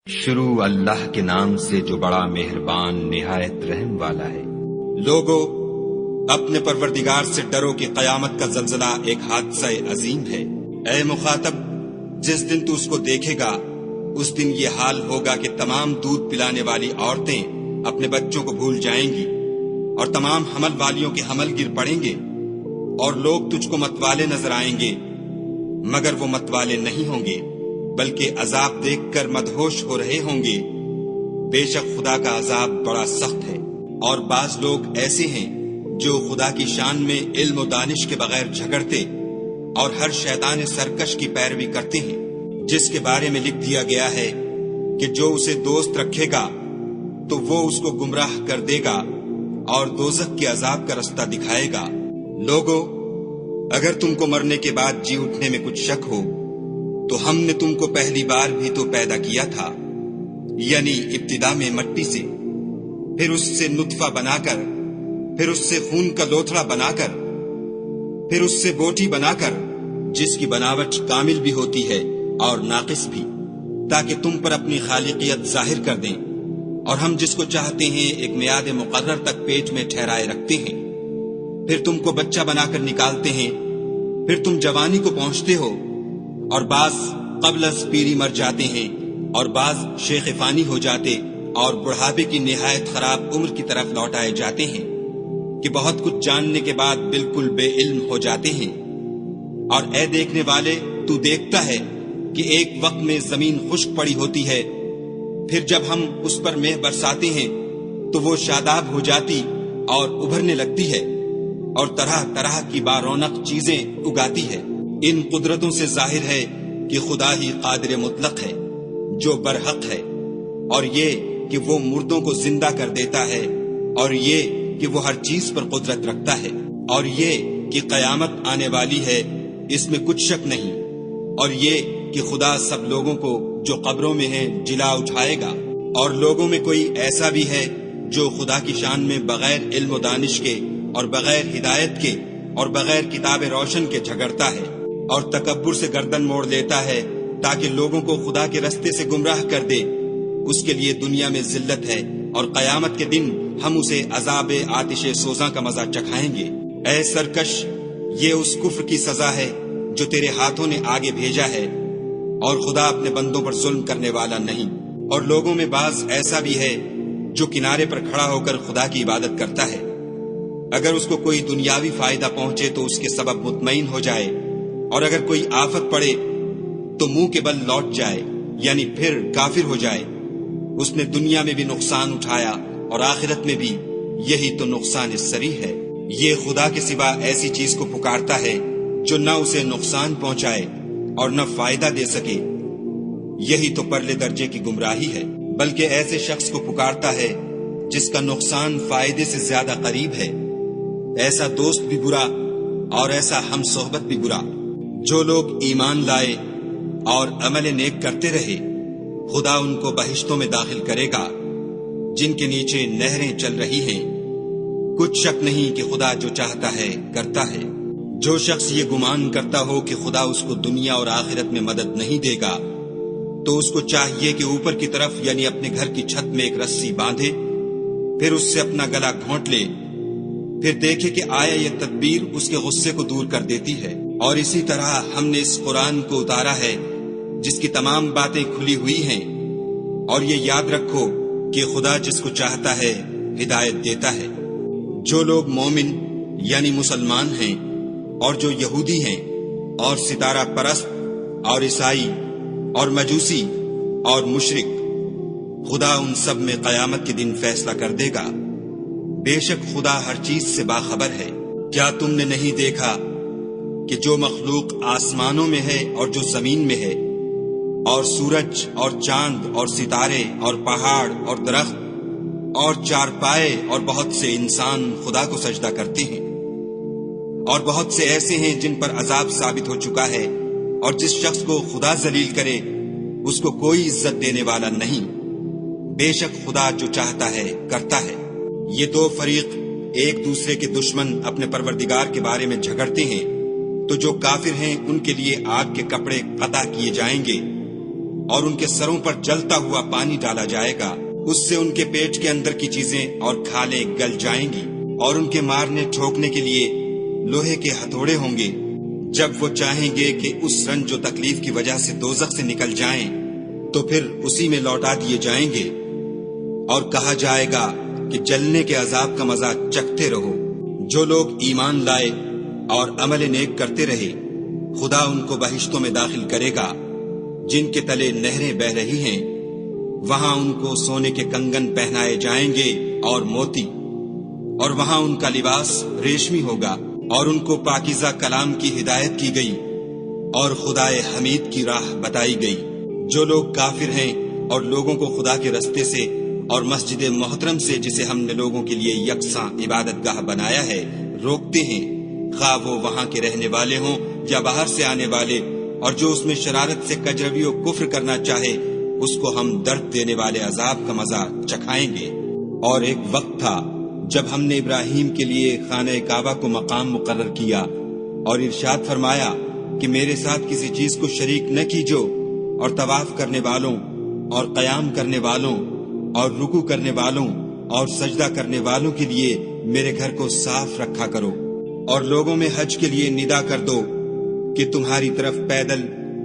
شروع اللہ کے نام سے جو بڑا مہربان نہایت رحم والا ہے۔ لوگو اپنے پروردگار سے ڈرو کہ قیامت کا زلزلہ ایک حادثہ عظیم ہے۔ اے مخاطب، جس دن تو اس کو دیکھے گا اس دن یہ حال ہوگا کہ تمام دودھ پلانے والی عورتیں اپنے بچوں کو بھول جائیں گی اور تمام حمل والیوں کے حمل گر پڑیں گے، اور لوگ تجھ کو متوالے نظر آئیں گے مگر وہ متوالے نہیں ہوں گے بلکہ عذاب دیکھ کر مدہوش ہو رہے ہوں گے۔ بے شک خدا کا عذاب بڑا سخت ہے۔ اور بعض لوگ ایسے ہیں جو خدا کی شان میں علم و دانش کے بغیر جھگڑتے اور ہر شیطان سرکش کی پیروی کرتے ہیں، جس کے بارے میں لکھ دیا گیا ہے کہ جو اسے دوست رکھے گا تو وہ اس کو گمراہ کر دے گا اور دوزخ کے عذاب کا رستہ دکھائے گا۔ لوگو اگر تم کو مرنے کے بعد جی اٹھنے میں کچھ شک ہو تو ہم نے تم کو پہلی بار بھی تو پیدا کیا تھا، یعنی ابتدا میں مٹی سے، پھر اس سے نطفہ بنا کر، پھر اس سے خون کا لوتھڑا بنا کر، پھر اس سے بوٹی بنا کر، جس کی بناوٹ کامل بھی ہوتی ہے اور ناقص بھی، تاکہ تم پر اپنی خالقیت ظاہر کر دیں۔ اور ہم جس کو چاہتے ہیں ایک میعاد مقرر تک پیٹ میں ٹھہرائے رکھتے ہیں، پھر تم کو بچہ بنا کر نکالتے ہیں، پھر تم جوانی کو پہنچتے ہو، اور بعض قبل از پیری مر جاتے ہیں، اور بعض شیخ فانی ہو جاتے اور بڑھاپے کی نہایت خراب عمر کی طرف لوٹائے جاتے ہیں کہ بہت کچھ جاننے کے بعد بالکل بے علم ہو جاتے ہیں۔ اور اے دیکھنے والے، تو دیکھتا ہے کہ ایک وقت میں زمین خشک پڑی ہوتی ہے، پھر جب ہم اس پر مہ برساتے ہیں تو وہ شاداب ہو جاتی اور ابھرنے لگتی ہے اور طرح طرح کی بارونق چیزیں اگاتی ہے۔ ان قدرتوں سے ظاہر ہے کہ خدا ہی قادر مطلق ہے جو برحق ہے، اور یہ کہ وہ مردوں کو زندہ کر دیتا ہے، اور یہ کہ وہ ہر چیز پر قدرت رکھتا ہے، اور یہ کہ قیامت آنے والی ہے، اس میں کچھ شک نہیں، اور یہ کہ خدا سب لوگوں کو جو قبروں میں ہیں جلا اٹھائے گا۔ اور لوگوں میں کوئی ایسا بھی ہے جو خدا کی شان میں بغیر علم و دانش کے اور بغیر ہدایت کے اور بغیر کتاب روشن کے جھگڑتا ہے اور تکبر سے گردن موڑ لیتا ہے تاکہ لوگوں کو خدا کے رستے سے گمراہ کر دے۔ اس کے لیے دنیا میں ذلت ہے، اور قیامت کے دن ہم اسے عذاب آتش سوزاں کا مزہ چکھائیں گے۔ اے سرکش، یہ اس کفر کی سزا ہے جو تیرے ہاتھوں نے آگے بھیجا ہے، اور خدا اپنے بندوں پر ظلم کرنے والا نہیں۔ اور لوگوں میں بعض ایسا بھی ہے جو کنارے پر کھڑا ہو کر خدا کی عبادت کرتا ہے، اگر اس کو کوئی دنیاوی فائدہ پہنچے تو اس کے سبب مطمئن ہو جائے، اور اگر کوئی آفت پڑے تو منہ کے بل لوٹ جائے، یعنی پھر کافر ہو جائے۔ اس نے دنیا میں بھی نقصان اٹھایا اور آخرت میں بھی، یہی تو نقصان سری ہے۔ یہ خدا کے سوا ایسی چیز کو پکارتا ہے جو نہ اسے نقصان پہنچائے اور نہ فائدہ دے سکے، یہی تو پرلے درجے کی گمراہی ہے۔ بلکہ ایسے شخص کو پکارتا ہے جس کا نقصان فائدے سے زیادہ قریب ہے۔ ایسا دوست بھی برا اور ایسا ہم صحبت بھی برا۔ جو لوگ ایمان لائے اور عمل نیک کرتے رہے، خدا ان کو بہشتوں میں داخل کرے گا جن کے نیچے نہریں چل رہی ہیں۔ کچھ شک نہیں کہ خدا جو چاہتا ہے کرتا ہے۔ جو شخص یہ گمان کرتا ہو کہ خدا اس کو دنیا اور آخرت میں مدد نہیں دے گا تو اس کو چاہیے کہ اوپر کی طرف یعنی اپنے گھر کی چھت میں ایک رسی باندھے، پھر اس سے اپنا گلا گھونٹ لے، پھر دیکھے کہ آیا یہ تدبیر اس کے غصے کو دور کر دیتی ہے۔ اور اسی طرح ہم نے اس قرآن کو اتارا ہے جس کی تمام باتیں کھلی ہوئی ہیں۔ اور یہ یاد رکھو کہ خدا جس کو چاہتا ہے ہدایت دیتا ہے۔ جو لوگ مومن یعنی مسلمان ہیں اور جو یہودی ہیں اور ستارہ پرست اور عیسائی اور مجوسی اور مشرک، خدا ان سب میں قیامت کے دن فیصلہ کر دے گا۔ بے شک خدا ہر چیز سے باخبر ہے۔ کیا تم نے نہیں دیکھا کہ جو مخلوق آسمانوں میں ہے اور جو زمین میں ہے، اور سورج اور چاند اور ستارے اور پہاڑ اور درخت اور چارپائے اور بہت سے انسان خدا کو سجدہ کرتے ہیں، اور بہت سے ایسے ہیں جن پر عذاب ثابت ہو چکا ہے، اور جس شخص کو خدا ذلیل کرے اس کو کوئی عزت دینے والا نہیں۔ بے شک خدا جو چاہتا ہے کرتا ہے۔ یہ دو فریق ایک دوسرے کے دشمن اپنے پروردگار کے بارے میں جھگڑتے ہیں، تو جو کافر ہیں ان کے لیے آگ کے کپڑے قطع کیے جائیں گے، اور ان کے سروں پر جلتا ہوا پانی ڈالا جائے گا، اس سے ان کے پیٹ کے اندر کی چیزیں اور کھالیں گل جائیں گی، اور ان کے مارنے ٹھوکنے کے لیے لوہے کے ہتھوڑے ہوں گے۔ جب وہ چاہیں گے کہ اس رنج و تکلیف کی وجہ سے دوزخ سے نکل جائیں تو پھر اسی میں لوٹا دیے جائیں گے، اور کہا جائے گا کہ جلنے کے عذاب کا مزہ چکھتے رہو۔ جو لوگ ایمان لائے اور عمل نیک کرتے رہے، خدا ان کو بہشتوں میں داخل کرے گا جن کے تلے نہریں بہ رہی ہیں، وہاں ان کو سونے کے کنگن پہنائے جائیں گے اور موتی، اور وہاں ان کا لباس ریشمی ہوگا، اور ان کو پاکیزہ کلام کی ہدایت کی گئی اور خدائے حمید کی راہ بتائی گئی۔ جو لوگ کافر ہیں اور لوگوں کو خدا کے رستے سے اور مسجد محترم سے، جسے ہم نے لوگوں کے لیے یکساں عبادت گاہ بنایا ہے، روکتے ہیں، خواہ وہ وہاں کے رہنے والے ہوں یا باہر سے آنے والے، اور جو اس میں شرارت سے کجروی و کفر کرنا چاہے، اس کو ہم درد دینے والے عذاب کا مزہ چکھائیں گے۔ اور ایک وقت تھا جب ہم نے ابراہیم کے لیے خانہ کعبہ کو مقام مقرر کیا اور ارشاد فرمایا کہ میرے ساتھ کسی چیز کو شریک نہ کیجو، اور طواف کرنے والوں اور قیام کرنے والوں اور رکوع کرنے والوں اور سجدہ کرنے والوں کے لیے میرے گھر کو صاف رکھا کرو، اور لوگوں میں حج کے لیے ندا کر دو کہ تمہاری طرف پیدل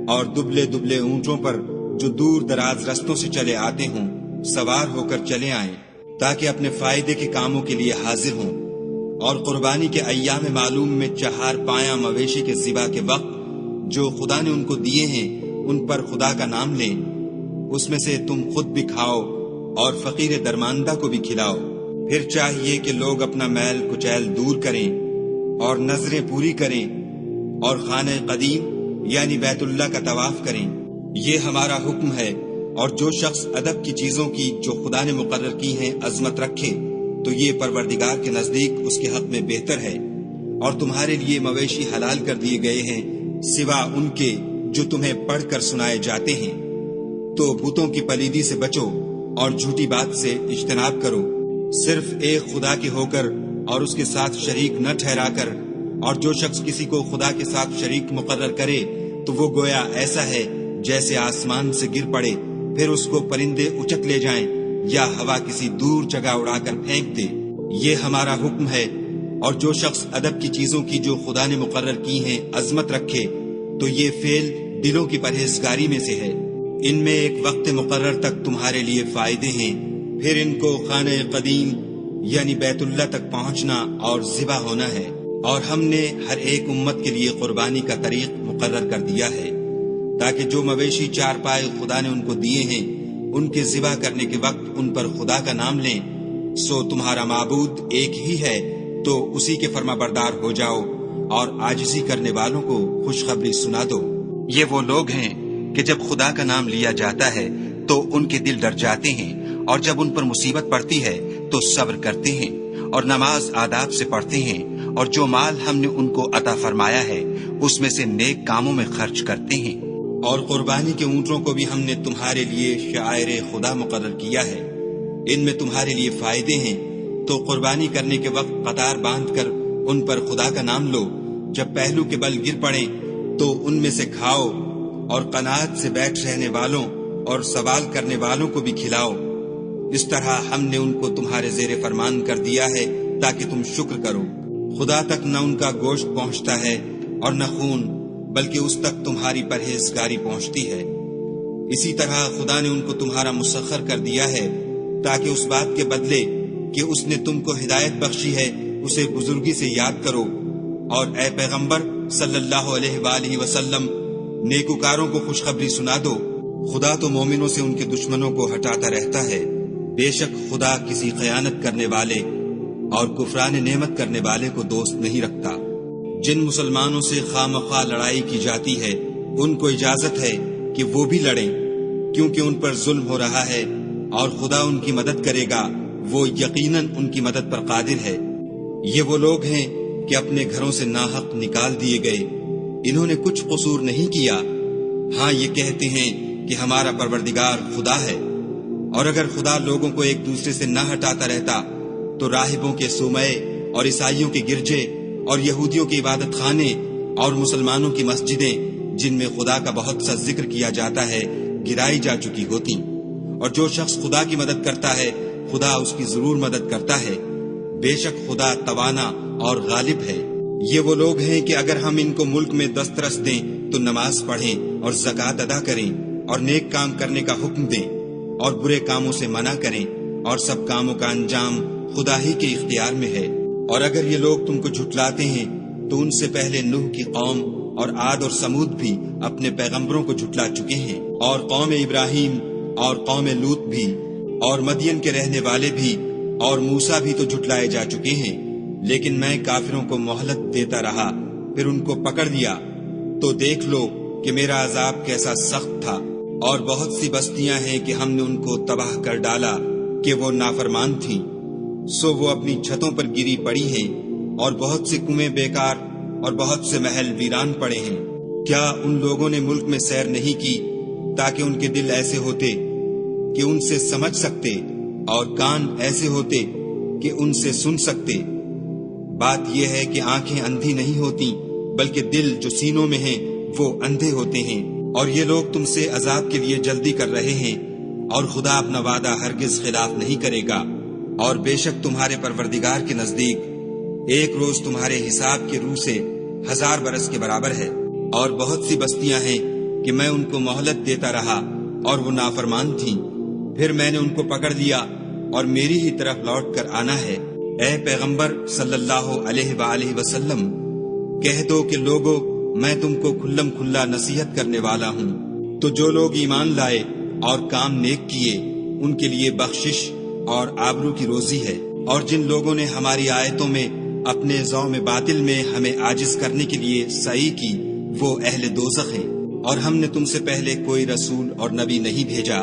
اور دبلے دبلے اونٹوں پر جو دور دراز رستوں سے چلے آتے ہوں سوار ہو کر چلے آئیں، تاکہ اپنے فائدے کے کاموں کے لیے حاضر ہوں، اور قربانی کے ایام معلوم میں 4 پایہ مویشی کے ذبح کے وقت جو خدا نے ان کو دیے ہیں ان پر خدا کا نام لیں، اس میں سے تم خود بھی کھاؤ اور فقیر درماندہ کو بھی کھلاؤ۔ پھر چاہیے کہ لوگ اپنا میل کچیل دور کریں اور نظریں پوری کریں اور خانہ قدیم یعنی بیت اللہ کا طواف کریں، یہ ہمارا حکم ہے۔ اور جو شخص ادب کی چیزوں کی جو خدا نے مقرر کی ہیں عظمت رکھے تو یہ پروردگار کے نزدیک اس کے حق میں بہتر ہے۔ اور تمہارے لیے مویشی حلال کر دیے گئے ہیں سوا ان کے جو تمہیں پڑھ کر سنائے جاتے ہیں، تو بتوں کی پلیدی سے بچو اور جھوٹی بات سے اجتناب کرو، صرف ایک خدا کے ہو کر اور اس کے ساتھ شریک نہ ٹھہرا کر۔ اور جو شخص کسی کو خدا کے ساتھ شریک مقرر کرے تو وہ گویا ایسا ہے جیسے آسمان سے گر پڑے، پھر اس کو پرندے اچک لے جائیں یا ہوا کسی دور جگہ اڑا کر پھینک دے، یہ ہمارا حکم ہے۔ اور جو شخص ادب کی چیزوں کی جو خدا نے مقرر کی ہیں عظمت رکھے تو یہ فعل دلوں کی پرہیزگاری میں سے ہے۔ ان میں ایک وقت مقرر تک تمہارے لیے فائدے ہیں، پھر ان کو خانہ قدیم یعنی بیت اللہ تک پہنچنا اور ذبح ہونا ہے۔ اور ہم نے ہر ایک امت کے لیے قربانی کا طریق مقرر کر دیا ہے، تاکہ جو مویشی 4 پائے خدا نے ان کو دیے ہیں ان کے ذبح کرنے کے وقت ان پر خدا کا نام لیں۔ سو تمہارا معبود ایک ہی ہے، تو اسی کے فرما بردار ہو جاؤ اور عاجزی کرنے والوں کو خوشخبری سنا دو۔ یہ وہ لوگ ہیں کہ جب خدا کا نام لیا جاتا ہے تو ان کے دل ڈر جاتے ہیں، اور جب ان پر مصیبت پڑتی ہے تو صبر کرتے ہیں اور نماز آداب سے پڑھتے ہیں، اور جو مال ہم نے ان کو عطا فرمایا ہے اس میں سے نیک کاموں میں خرچ کرتے ہیں۔ اور قربانی کے اونٹوں کو بھی ہم نے تمہارے لیے شعائر خدا مقرر کیا ہے، ان میں تمہارے لیے فائدے ہیں، تو قربانی کرنے کے وقت قطار باندھ کر ان پر خدا کا نام لو۔ جب پہلو کے بل گر پڑیں تو ان میں سے کھاؤ، اور قناعت سے بیٹھ رہنے والوں اور سوال کرنے والوں کو بھی کھلاؤ۔ اس طرح ہم نے ان کو تمہارے زیر فرمان کر دیا ہے تاکہ تم شکر کرو۔ خدا تک نہ ان کا گوشت پہنچتا ہے اور نہ خون، بلکہ اس تک تمہاری پرہیزگاری پہنچتی ہے۔ اسی طرح خدا نے ان کو تمہارا مسخر کر دیا ہے تاکہ اس بات کے بدلے کہ اس نے تم کو ہدایت بخشی ہے اسے بزرگی سے یاد کرو۔ اور اے پیغمبر صلی اللہ علیہ وآلہ وسلم، نیکوکاروں کو خوشخبری سنا دو، خدا تو مومنوں سے ان کے دشمنوں کو ہٹاتا رہتا ہے، بے شک خدا کسی خیانت کرنے والے اور کفران نعمت کرنے والے کو دوست نہیں رکھتا۔ جن مسلمانوں سے خواہ لڑائی کی جاتی ہے ان کو اجازت ہے کہ وہ بھی لڑیں، کیونکہ ان پر ظلم ہو رہا ہے، اور خدا ان کی مدد کرے گا، وہ یقیناً ان کی مدد پر قادر ہے۔ یہ وہ لوگ ہیں کہ اپنے گھروں سے ناحق نکال دیے گئے، انہوں نے کچھ قصور نہیں کیا، ہاں یہ کہتے ہیں کہ ہمارا پروردگار خدا ہے۔ اور اگر خدا لوگوں کو ایک دوسرے سے نہ ہٹاتا رہتا تو راہبوں کے صومعے اور عیسائیوں کے گرجے اور یہودیوں کے عبادت خانے اور مسلمانوں کی مسجدیں جن میں خدا کا بہت سا ذکر کیا جاتا ہے گرائی جا چکی ہوتی، اور جو شخص خدا کی مدد کرتا ہے خدا اس کی ضرور مدد کرتا ہے، بے شک خدا توانا اور غالب ہے۔ یہ وہ لوگ ہیں کہ اگر ہم ان کو ملک میں دسترس دیں تو نماز پڑھیں اور زکوٰۃ ادا کریں اور نیک کام کرنے کا حکم دیں اور برے کاموں سے منع کریں، اور سب کاموں کا انجام خدا ہی کے اختیار میں ہے۔ اور اگر یہ لوگ تم کو جھٹلاتے ہیں تو ان سے پہلے نوح کی قوم اور عاد اور سمود بھی اپنے پیغمبروں کو جھٹلا چکے ہیں، اور قوم ابراہیم اور قوم لوط بھی، اور مدین کے رہنے والے بھی، اور موسیٰ بھی تو جھٹلائے جا چکے ہیں۔ لیکن میں کافروں کو مہلت دیتا رہا، پھر ان کو پکڑ لیا، تو دیکھ لو کہ میرا عذاب کیسا سخت تھا۔ اور بہت سی بستیاں ہیں کہ ہم نے ان کو تباہ کر ڈالا کہ وہ نافرمان تھیں، سو وہ اپنی چھتوں پر گری پڑی ہیں، اور بہت سے کنویں بیکار اور بہت سے محل ویران پڑے ہیں۔ کیا ان لوگوں نے ملک میں سیر نہیں کی تاکہ ان کے دل ایسے ہوتے کہ ان سے سمجھ سکتے، اور کان ایسے ہوتے کہ ان سے سن سکتے؟ بات یہ ہے کہ آنکھیں اندھی نہیں ہوتی، بلکہ دل جو سینوں میں ہیں وہ اندھے ہوتے ہیں۔ اور یہ لوگ تم سے عذاب کے لیے جلدی کر رہے ہیں، اور خدا اپنا وعدہ ہرگز خلاف نہیں کرے گا۔ اور بے شک تمہارے پروردگار کے نزدیک ایک روز تمہارے حساب کے روح سے 1000 برس کے برابر ہے۔ اور بہت سی بستیاں ہیں کہ میں ان کو مہلت دیتا رہا اور وہ نافرمان تھیں، پھر میں نے ان کو پکڑ لیا اور میری ہی طرف لوٹ کر آنا ہے۔ اے پیغمبر صلی اللہ علیہ وآلہ وسلم، کہہ دو کہ لوگو میں تم کو کھلم کھلا نصیحت کرنے والا ہوں۔ تو جو لوگ ایمان لائے اور کام نیک کیے ان کے لیے بخشش اور آبرو کی روزی ہے، اور جن لوگوں نے ہماری آیتوں میں اپنے ذوق باطل میں ہمیں عاجز کرنے کے لیے سعی کی وہ اہل دوزخ ہیں۔ اور ہم نے تم سے پہلے کوئی رسول اور نبی نہیں بھیجا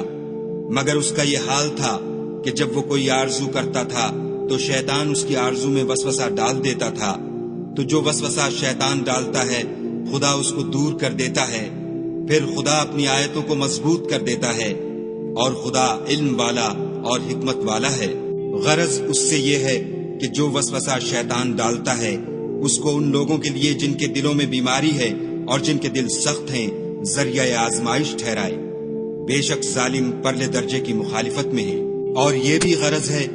مگر اس کا یہ حال تھا کہ جب وہ کوئی آرزو کرتا تھا تو شیطان اس کی آرزو میں وسوسہ ڈال دیتا تھا، تو جو وسوسہ شیطان ڈالتا ہے خدا اس کو دور کر دیتا ہے، پھر خدا اپنی آیتوں کو مضبوط کر دیتا ہے، اور خدا علم والا اور حکمت والا ہے۔ غرض اس سے یہ ہے کہ جو وسوسہ شیطان ڈالتا ہے اس کو ان لوگوں کے لیے جن کے دلوں میں بیماری ہے اور جن کے دل سخت ہیں ذریعہ آزمائش ٹھہرائے۔ بے شک ظالم پرلے درجے کی مخالفت میں ہیں۔ اور یہ بھی غرض ہے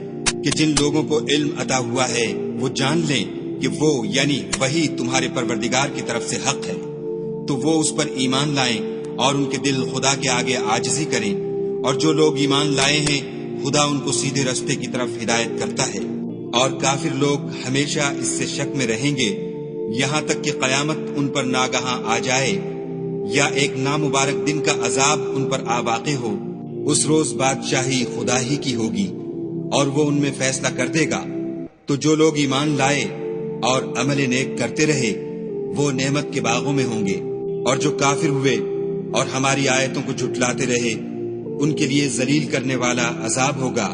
کہ جن لوگوں کو علم عطا ہوا ہے وہ جان لیں کہ وہ یعنی وہی تمہارے پروردگار کی طرف سے حق ہے، تو وہ اس پر ایمان لائیں اور ان کے دل خدا کے آگے عاجزی کریں۔ اور جو لوگ ایمان لائے ہیں خدا ان کو سیدھے رستے کی طرف ہدایت کرتا ہے۔ اور کافر لوگ ہمیشہ اس سے شک میں رہیں گے یہاں تک کہ قیامت ان پر ناگہاں آ جائے یا ایک نامبارک دن کا عذاب ان پر آ واقع ہو۔ اس روز بادشاہی خدا ہی کی ہوگی اور وہ ان میں فیصلہ کر دے گا۔ تو جو لوگ ایمان لائے اور عمل نیک کرتے رہے وہ نعمت کے باغوں میں ہوں گے، اور جو کافر ہوئے اور ہماری آیتوں کو جھٹلاتے رہے ان کے لیے ذلیل کرنے والا عذاب ہوگا۔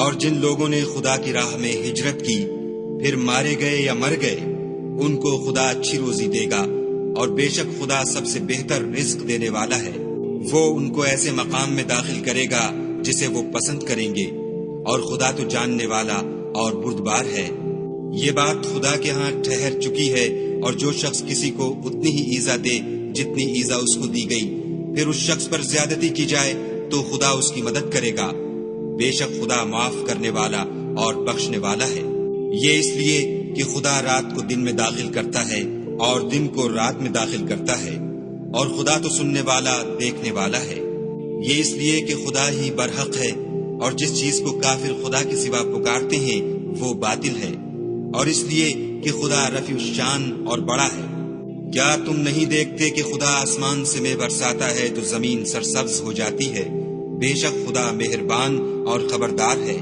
اور جن لوگوں نے خدا کی راہ میں ہجرت کی پھر مارے گئے یا مر گئے ان کو خدا اچھی روزی دے گا، اور بے شک خدا سب سے بہتر رزق دینے والا ہے۔ وہ ان کو ایسے مقام میں داخل کرے گا جسے وہ پسند کریں گے، اور خدا تو جاننے والا اور بردبار ہے۔ یہ بات خدا کے ہاں ٹھہر چکی ہے، اور جو شخص کسی کو اتنی ہی ایذا دے جتنی ایذا اس کو دی گئی، پھر اس شخص پر زیادتی کی جائے تو خدا اس کی مدد کرے گا۔ بے شک خدا معاف کرنے والا اور بخشنے والا ہے۔ یہ اس لیے کہ خدا رات کو دن میں داخل کرتا ہے اور دن کو رات میں داخل کرتا ہے، اور خدا تو سننے والا دیکھنے والا ہے۔ یہ اس لیے کہ خدا ہی برحق ہے، اور جس چیز کو کافر خدا کے سوا پکارتے ہیں وہ باطل ہے، اور اس لیے کہ خدا رفیع الشان اور بڑا ہے۔ کیا تم نہیں دیکھتے کہ خدا آسمان سے مے برساتا ہے تو زمین سرسبز ہو جاتی ہے؟ بے شک خدا مہربان اور خبردار ہے۔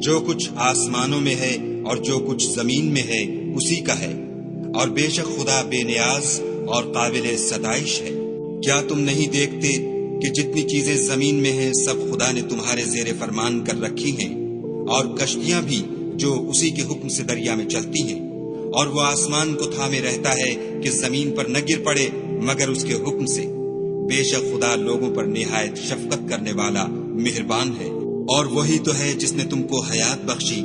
جو کچھ آسمانوں میں ہے اور جو کچھ زمین میں ہے اسی کا ہے، اور بے شک خدا بے نیاز اور قابل ستائش ہے۔ کیا تم نہیں دیکھتے کہ جتنی چیزیں زمین میں ہیں سب خدا نے تمہارے زیر فرمان کر رکھی ہیں، اور کشتیاں بھی جو اسی کے حکم سے دریا میں چلتی ہیں، اور وہ آسمان کو تھامے رہتا ہے کہ زمین پر نہ گر پڑے مگر اس کے حکم سے۔ بے شک خدا لوگوں پر نہایت شفقت کرنے والا مہربان ہے۔ اور وہی تو ہے جس نے تم کو حیات بخشی،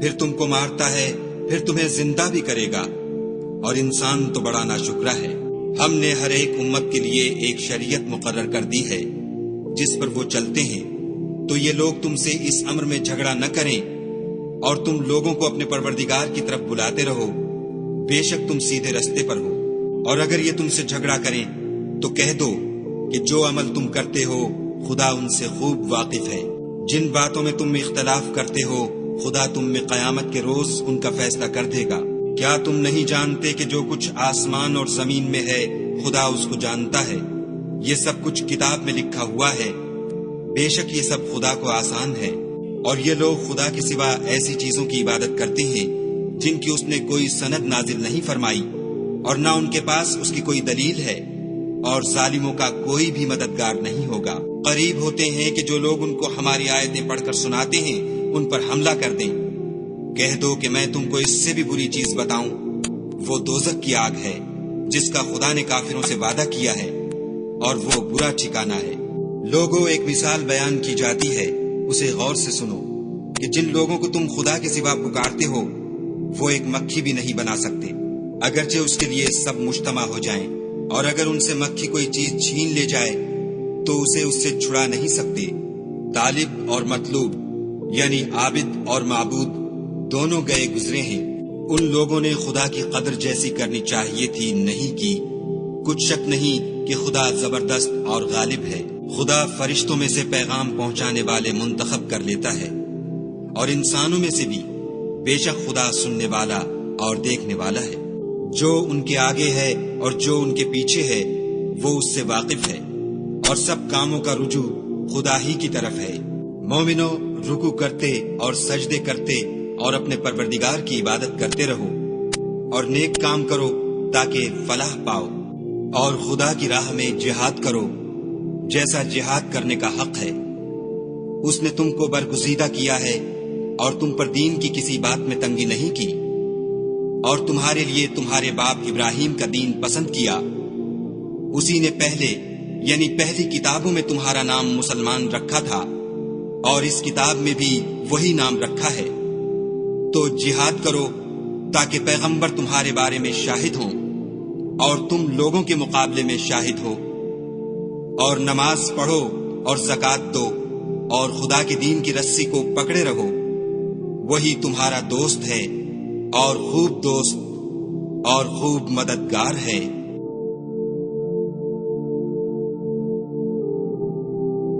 پھر تم کو مارتا ہے، پھر تمہیں زندہ بھی کرے گا، اور انسان تو بڑا ناشکرا ہے۔ ہم نے ہر ایک امت کے لیے ایک شریعت مقرر کر دی ہے، جس پر وہ چلتے ہیں، تو یہ لوگ تم سے اس امر میں جھگڑا نہ کریں اور تم لوگوں کو اپنے پروردگار کی طرف بلاتے رہو، بے شک تم سیدھے رستے پر ہو۔ اور اگر یہ تم سے جھگڑا کریں تو کہہ دو کہ جو عمل تم کرتے ہو خدا ان سے خوب واقف ہے۔ جن باتوں میں تم اختلاف کرتے ہو خدا تم میں قیامت کے روز ان کا فیصلہ کر دے گا۔ کیا تم نہیں جانتے کہ جو کچھ آسمان اور زمین میں ہے خدا اس کو جانتا ہے؟ یہ سب کچھ کتاب میں لکھا ہوا ہے، بے شک یہ سب خدا کو آسان ہے۔ اور یہ لوگ خدا کے سوا ایسی چیزوں کی عبادت کرتے ہیں جن کی اس نے کوئی سند نازل نہیں فرمائی اور نہ ان کے پاس اس کی کوئی دلیل ہے، اور ظالموں کا کوئی بھی مددگار نہیں ہوگا۔ قریب ہوتے ہیں کہ جو لوگ ان کو ہماری آیتیں پڑھ کر سناتے ہیں ان پر حملہ کر دیں۔ کہہ دو کہ میں تم کو اس سے بھی بری چیز بتاؤں، وہ دوزخ کی آگ ہے جس کا خدا نے کافروں سے وعدہ کیا ہے، اور وہ برا ٹھکانہ ہے۔ لوگوں، ایک مثال بیان کی جاتی ہے، اسے غور سے سنو کہ جن لوگوں کو تم خدا کے سوا پکارتے ہو وہ ایک مکھی بھی نہیں بنا سکتے، اگرچہ اس کے لیے سب مجتمع ہو جائیں، اور اگر ان سے مکھی کوئی چیز چھین لے جائے تو اسے اس سے چھڑا نہیں سکتے۔ طالب اور مطلوب یعنی عابد اور معبود دونوں گئے گزرے ہیں، ان لوگوں نے خدا کی قدر جیسی کرنی چاہیے تھی نہیں کی۔ کچھ شک نہیں کہ خدا زبردست اور غالب ہے۔ خدا فرشتوں میں سے پیغام پہنچانے والے منتخب کر لیتا ہے، اور انسانوں میں سے بھی، بے شک خدا سننے والا اور دیکھنے والا ہے۔ جو ان کے آگے ہے اور جو ان کے پیچھے ہے وہ اس سے واقف ہے، اور سب کاموں کا رجوع خدا ہی کی طرف ہے۔ مومنو، رکوع کرتے اور سجدے کرتے اور اپنے پروردگار کی عبادت کرتے رہو، اور نیک کام کرو تاکہ فلاح پاؤ، اور خدا کی راہ میں جہاد کرو جیسا جہاد کرنے کا حق ہے۔ اس نے تم کو برگزیدہ کیا ہے اور تم پر دین کی کسی بات میں تنگی نہیں کی، اور تمہارے لیے تمہارے باپ ابراہیم کا دین پسند کیا۔ اسی نے پہلے یعنی پہلی کتابوں میں تمہارا نام مسلمان رکھا تھا، اور اس کتاب میں بھی وہی نام رکھا ہے۔ تو جہاد کرو تاکہ پیغمبر تمہارے بارے میں شاہد ہوں اور تم لوگوں کے مقابلے میں شاہد ہو، اور نماز پڑھو اور زکوٰۃ دو، اور خدا کے دین کی رسی کو پکڑے رہو، وہی تمہارا دوست ہے اور خوب دوست اور خوب مددگار ہے۔